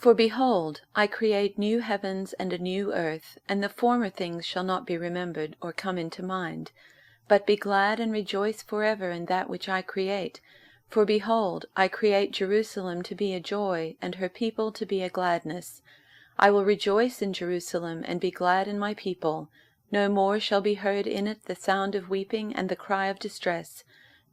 For behold, I create new heavens and a new earth, and the former things shall not be remembered or come into mind. But be glad and rejoice forever in that which I create. For behold, I create Jerusalem to be a joy, and her people to be a gladness. I will rejoice in Jerusalem, and be glad in my people. No more shall be heard in it the sound of weeping and the cry of distress.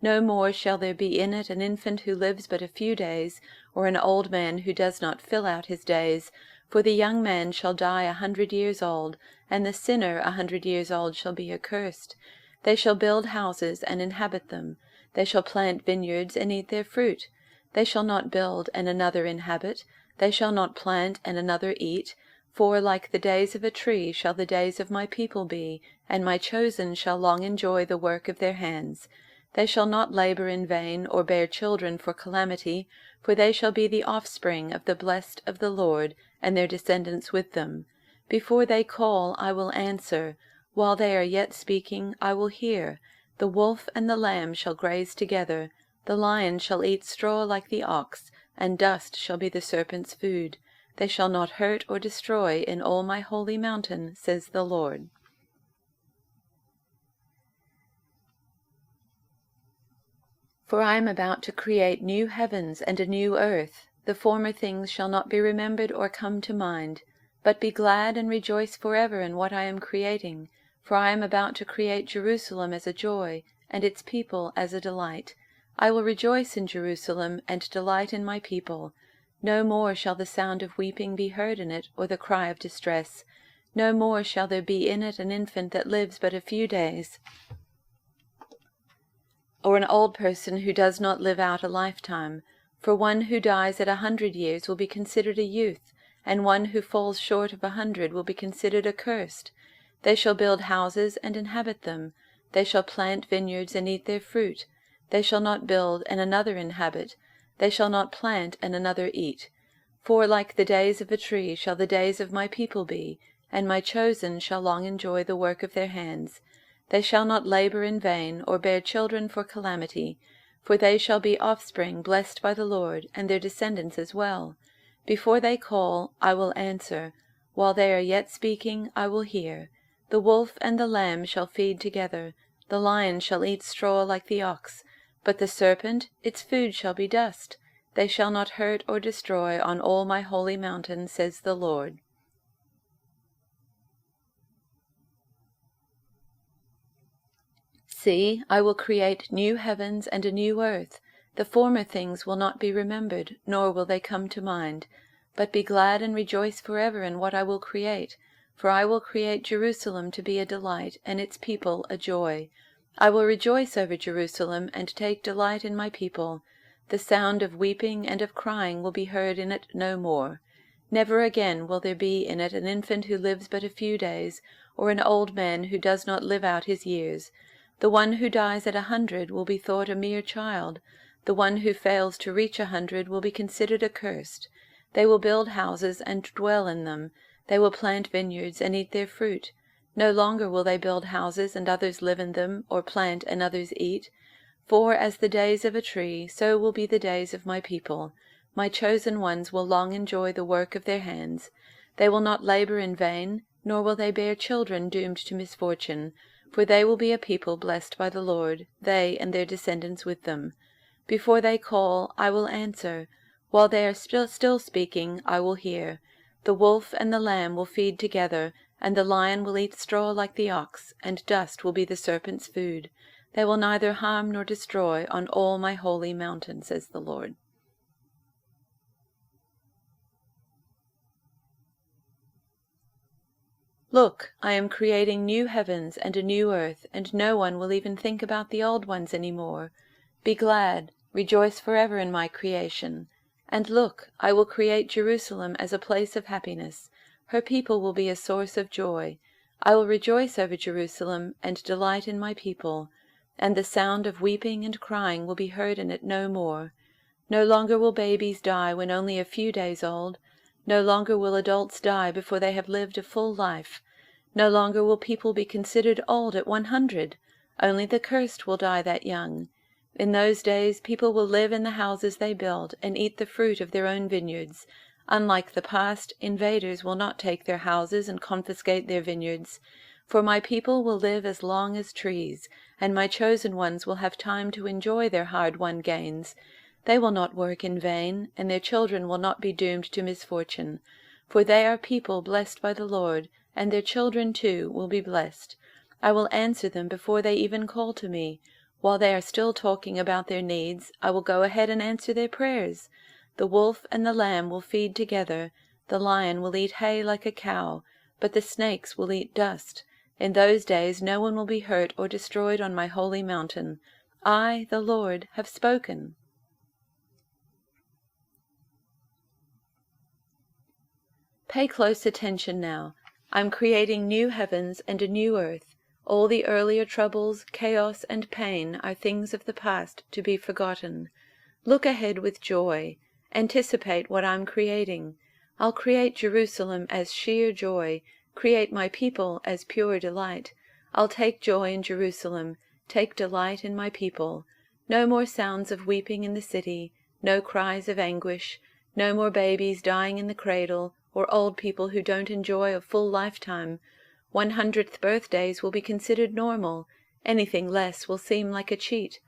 No more shall there be in it an infant who lives but a few days, or an old man who does not fill out his days. For the young man shall die 100 years old, and the sinner 100 years old shall be accursed. They shall build houses and inhabit them. They shall plant vineyards and eat their fruit. They shall not build and another inhabit. They shall not plant and another eat. For like the days of a tree shall the days of my people be, and my chosen shall long enjoy the work of their hands. They shall not labor in vain, or bear children for calamity, for they shall be the offspring of the blessed of the Lord, and their descendants with them. Before they call, I will answer. While they are yet speaking, I will hear. The wolf and the lamb shall graze together. The lion shall eat straw like the ox, and dust shall be the serpent's food. They shall not hurt or destroy in all my holy mountain, says the Lord. For I am about to create new heavens and a new earth. The former things shall not be remembered or come to mind. But be glad and rejoice forever in what I am creating. For I am about to create Jerusalem as a joy, and its people as a delight. I will rejoice in Jerusalem, and delight in my people. No more shall the sound of weeping be heard in it, or the cry of distress. No more shall there be in it an infant that lives but a few days, or an old person who does not live out a lifetime. For one who dies at 100 years will be considered a youth, and one who falls short of 100 will be considered accursed. They shall build houses and inhabit them. They shall plant vineyards and eat their fruit. They shall not build and another inhabit. They shall not plant and another eat. For like the days of a tree shall the days of my people be, and my chosen shall long enjoy the work of their hands. They shall not labor in vain, or bear children for calamity, for they shall be offspring blessed by the Lord, and their descendants as well. Before they call, I will answer. While they are yet speaking, I will hear. The wolf and the lamb shall feed together. The lion shall eat straw like the ox. But the serpent, its food shall be dust. They shall not hurt or destroy on all my holy mountain, says the Lord. See, I will create new heavens and a new earth. The former things will not be remembered, nor will they come to mind. But be glad and rejoice forever in what I will create. For I will create Jerusalem to be a delight, and its people a joy. I will rejoice over Jerusalem, and take delight in my people. The sound of weeping and of crying will be heard in it no more. Never again will there be in it an infant who lives but a few days, or an old man who does not live out his years. The one who dies at 100 will be thought a mere child. The one who fails to reach 100 will be considered accursed. They will build houses and dwell in them. They will plant vineyards and eat their fruit. No longer will they build houses and others live in them, or plant and others eat. For as the days of a tree, so will be the days of my people. My chosen ones will long enjoy the work of their hands. They will not labor in vain, nor will they bear children doomed to misfortune. For they will be a people blessed by the Lord, they and their descendants with them. Before they call, I will answer. While they are still speaking, I will hear. The wolf and the lamb will feed together, and the lion will eat straw like the ox, and dust will be the serpent's food. They will neither harm nor destroy on all my holy mountain, says the Lord. Look, I am creating new heavens and a new earth, and no one will even think about the old ones any more. Be glad, rejoice forever in my creation. And look, I will create Jerusalem as a place of happiness. Her people will be a source of joy. I will rejoice over Jerusalem, and delight in my people. And the sound of weeping and crying will be heard in it no more. No longer will babies die when only a few days old. No longer will adults die before they have lived a full life. No longer will people be considered old at 100. Only the cursed will die that young. In those days people will live in the houses they build, and eat the fruit of their own vineyards. Unlike the past, invaders will not take their houses and confiscate their vineyards. For my people will live as long as trees, and my chosen ones will have time to enjoy their hard-won gains. They will not work in vain, and their children will not be doomed to misfortune. For they are people blessed by the Lord, and their children too will be blessed. I will answer them before they even call to me. While they are still talking about their needs, I will go ahead and answer their prayers. The wolf and the lamb will feed together. The lion will eat hay like a cow, but the snakes will eat dust. In those days no one will be hurt or destroyed on my holy mountain. I, the Lord, have spoken. Pay close attention now. I'm creating new heavens and a new earth. All the earlier troubles, chaos, and pain are things of the past to be forgotten. Look ahead with joy. Anticipate what I'm creating. I'll create Jerusalem as sheer joy, create my people as pure delight. I'll take joy in Jerusalem, take delight in my people. No more sounds of weeping in the city, no cries of anguish, no more babies dying in the cradle, or old people who don't enjoy a full lifetime. 100th birthdays will be considered normal. Anything less will seem like a cheat.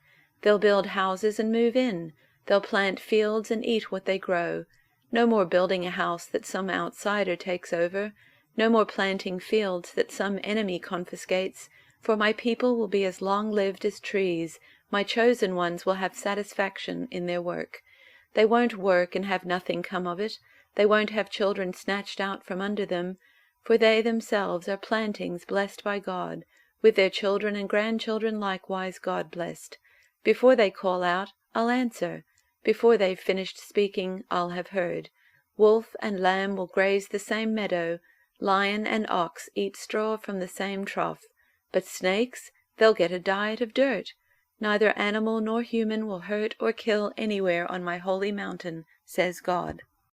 They'll build houses and move in. They'll plant fields and eat what they grow. No more building a house that some outsider takes over. No more planting fields that some enemy confiscates. For my people will be as long-lived as trees. My chosen ones will have satisfaction in their work. They won't work and have nothing come of it. They won't have children snatched out from under them. For they themselves are plantings blessed by God, with their children and grandchildren likewise God-blessed. Before they call out, I'll answer. Before they've finished speaking, I'll have heard. Wolf and lamb will graze the same meadow. Lion and ox eat straw from the same trough. But snakes, they'll get a diet of dirt. Neither animal nor human will hurt or kill anywhere on my holy mountain, says God.